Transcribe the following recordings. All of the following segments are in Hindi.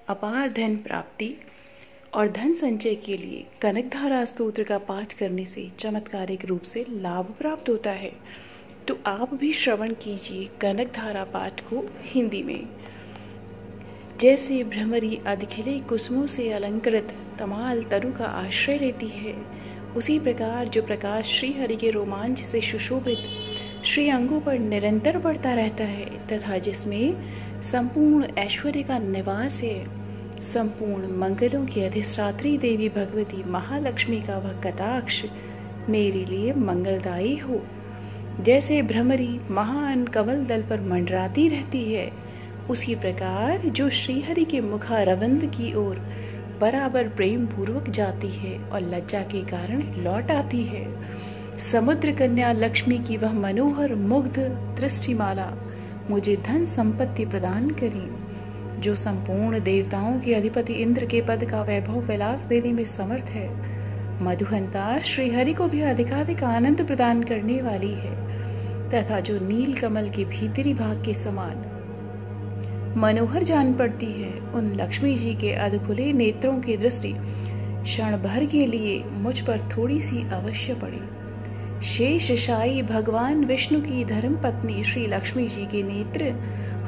अपार धन प्राप्ति और धन संचय के लिए कनकधारा स्तोत्र का पाठ करने से चमत्कारिक रूप से लाभ प्राप्त होता है। तो आप भी श्रवण कीजिए कनकधारा पाठ को हिंदी में। जैसे भ्रमरी अधखिले कुसुमों से अलंकृत तमाल तरु का आश्रय लेती है, उसी प्रकार जो प्रकाश श्री हरि के रोमांच से सुशोभित श्री अंगों पर निरंतर बढ़ता रहता है तथा जिसमें संपूर्ण ऐश्वर्य का निवास है, संपूर्ण मंगलों की अधिष्ठात्री देवी भगवती महालक्ष्मी का वह कटाक्ष मेरे लिए मंगलदायी हो। जैसे भ्रमरी महान कमल दल पर मंडराती रहती है, उसी प्रकार जो श्रीहरि के मुखारविंद की ओर बराबर प्रेम पूर्वक जाती है और लज्जा के कारण लौट आती है, समुद्र कन्या लक्ष्मी की वह मनोहर मुग्ध दृष्टिमाला मुझे धन संपत्ति प्रदान करें। जो संपूर्ण देवताओं के अधिपति इंद्र के पद का वैभव विलास देने में समर्थ है, मधुहंता श्रीहरि को भी अधिकाधिक आनंद प्रदान करने वाली है तथा जो नील कमल के भीतरी भाग के समान मनोहर जान पड़ती है, उन लक्ष्मी जी के अधखुले नेत्रों की दृष्टि क्षण भर के लिए मुझ पर थोड़ी सी अवश्य पड़े। शेषशायी भगवान विष्णु की धर्म पत्नी श्री लक्ष्मी जी के नेत्र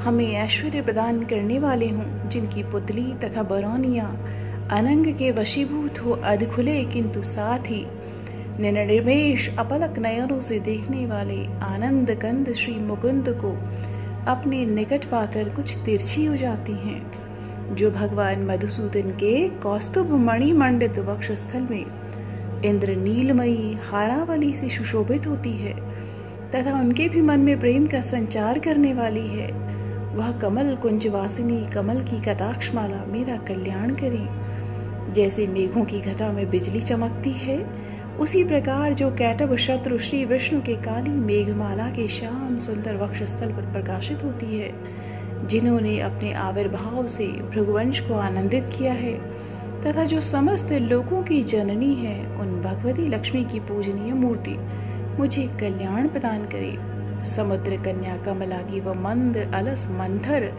हमें ऐश्वर्य प्रदान करने वाले हों, जिनकी पुतली तथा बरौनिया अनंग के वशीभूत हो अधखुले किंतु साथ ही निर्निमेष अपलक नयनों से देखने वाले आनंद कंद श्री मुकुंद को अपने निकट पाकर कुछ तिरछी हो जाती हैं। जो भगवान मधुसूदन के कौस्तुभ मणि मंडित वक्षस्थल में इंद्र नीलमयी हारावली से सुशोभित होती है तथा उनके भी मन में प्रेम का संचार करने वाली है, वह कमल कुंजवासिनी कमल की कटाक्षमाला मेरा कल्याण करे। जैसे मेघों की घटा में बिजली चमकती है, उसी प्रकार जो कैटभ शत्रु श्री विष्णु के काली मेघमाला के श्याम सुंदर वक्षस्थल पर प्रकाशित होती है, जिन्होंने अपने आविर्भाव से भृगुवंश को आनंदित किया है तथा जो समस्त लोकों की जननी है, उन भगवती लक्ष्मी की पूजनीय मूर्ति मुझे कल्याण प्रदान करे। समुद्र कन्या कमला की वह मंद अलस मंथर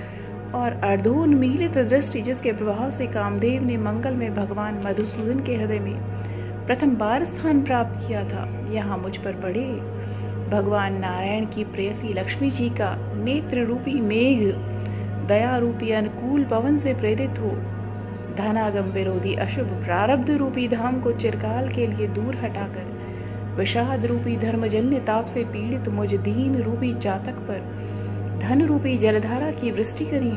और अर्धोन्मीलित दृष्टि जिसके प्रभाव से कामदेव ने मंगल में भगवान मधुसूदन के हृदय में प्रथम बार स्थान प्राप्त किया था, यहाँ मुझ पर पड़े। भगवान नारायण की प्रेयसी लक्ष्मी जी का नेत्र रूपी मेघ दया रूपी अनुकूल पवन से प्रेरित हो धनागम विरोधी अशुभ प्रारब्ध रूपी धाम को चिरकाल के लिए दूर हटाकर विषाद रूपी धर्मजन्य ताप से पीड़ित मुझ दीन रूपी जातक पर धन रूपी जलधारा की वृष्टि करी।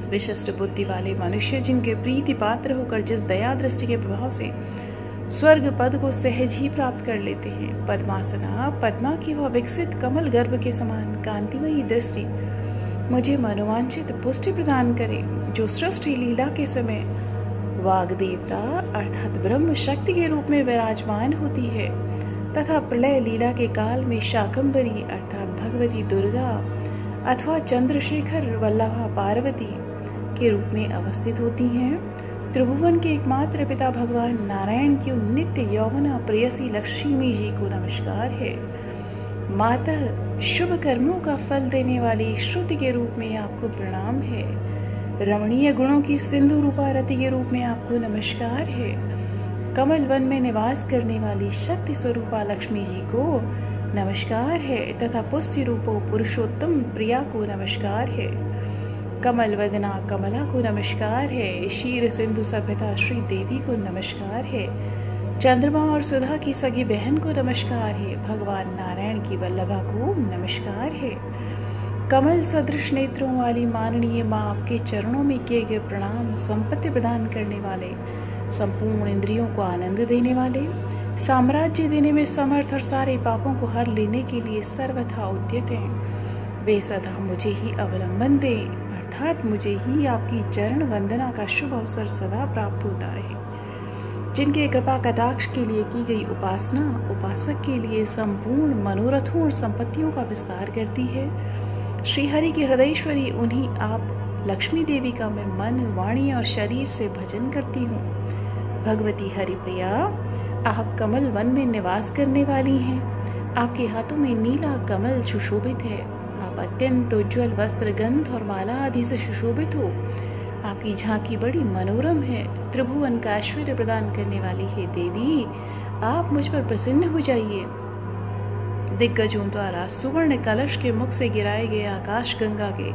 विशिष्ट बुद्धि वाले मनुष्य जिनके प्रीति पात्र होकर जिस दया दृष्टि के प्रभाव से स्वर्ग पद को सहज ही प्राप्त कर लेते हैं, पद्मासना पद्मा की वह विकसित कमल गर्भ के समान कांतिमयी दृष्टि मुझे मनोवांछित पुष्टि प्रदान करे। जो सृष्टि लीला के समय वाग देवता अर्थात ब्रह्म शक्ति के रूप में विराजमान होती है तथा प्रलय लीला के काल में शाकंभरी अर्थात भगवती दुर्गा अथवा चंद्रशेखर वल्लभा पार्वती के रूप में अवस्थित होती हैं। त्रिभुवन के एकमात्र पिता भगवान नारायण की नित्य यौवना प्रेयसी लक्ष्मी जी को नमस्कार है। मातः शुभ कर्मों का फल देने वाली श्रुति के रूप में आपको प्रणाम है। रमणीय गुणों की सिंधु रूपा रति के रूप में आपको नमस्कार है। कमल वन में निवास करने वाली शक्ति स्वरूपा लक्ष्मी जी को नमस्कार है तथा पुष्टि रूपो पुरुषोत्तम प्रिया को नमस्कार है। कमल वदना कमला को नमस्कार है। क्षीर सिंधु सभ्यता श्री देवी को नमस्कार है। चंद्रमा और सुधा की सगी बहन को नमस्कार है। भगवान नारायण की वल्लभा को नमस्कार है। कमल सदृश नेत्रों वाली माननीय माँ आपके चरणों में किए गए प्रणाम संपत्ति प्रदान करने वाले, संपूर्ण इंद्रियों को आनंद देने वाले, साम्राज्य देने में समर्थ और सारे पापों को हर लेने के लिए सर्वथा उद्यत हैं। वे सदा मुझे ही अवलंबन दें, अर्थात मुझे ही आपकी चरण वंदना का शुभ अवसर सदा प्राप्त होता रहे। जिनके कृपा कटाक्ष के लिए की गई उपासना उपासक के लिए संपूर्ण मनोरथों और संपत्तियों का विस्तार करती है। श्रीहरि की हृदयेश्वरी उन्हीं आप लक्ष्मी देवी का मैं मन वाणी और शरीर से भजन करती हूँ। भगवती हरिप्रिया, आप कमल वन में निवास करने वाली हैं। आपके हाथों में नीला कमल सुशोभित है। आप अत्यंत उज्ज्वल वस्त्र गंध और माला आदि से सुशोभित हो। आपकी झांकी बड़ी मनोरम है, त्रिभुवन का ऐश्वर्य प्रदान करने वाली है देवी, आप मुझ पर प्रसन्न हो जाइए। दिग्गजों द्वारा सुवर्ण कलश के मुख से गिराए गए आकाश गंगा के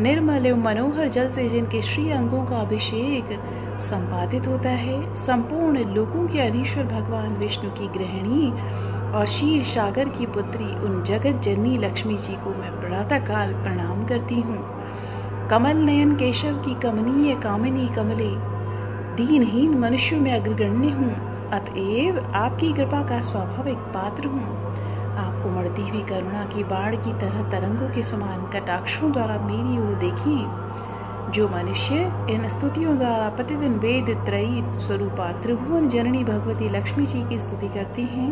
निर्मल एवं मनोहर जल से जिनके श्री अंगों का अभिषेक संपादित होता है, संपूर्ण लोकों के अधीश्वर भगवान विष्णु की गृहिणी और क्षीर सागर की पुत्री उन जगत जननी लक्ष्मी जी को मैं प्रातः काल प्रणाम करती हूँ। कमल नयन केशव की कमनीय कामिनी कमले दीनहीन मनुष्यों में अग्रगण्य हूँ, अतएव आपकी कृपा का स्वाभाविक पात्र हूँ। आप उमड़ती हुई करुणा की बाढ़ की तरह तरंगों के समान कटाक्षों द्वारा मेरी ओर देखें। जो मनुष्य इन स्तुतियों द्वारा प्रतिदिन वेद त्रयी स्वरूपा त्रिभुवन जननी भगवती लक्ष्मी जी की स्तुति करते हैं,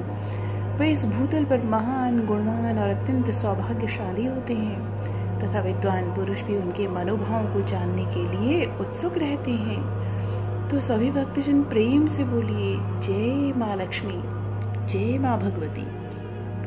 वे इस भूतल पर महान, गुणवान और अत्यंत सौभाग्यशाली होते हैं तथा विद्वान पुरुष भी उनके मनोभावों को जानने के लिए उत्सुक रहते हैं। तो सभी भक्तजन प्रेम से बोलिए, जय माँ लक्ष्मी, जय माँ भगवती।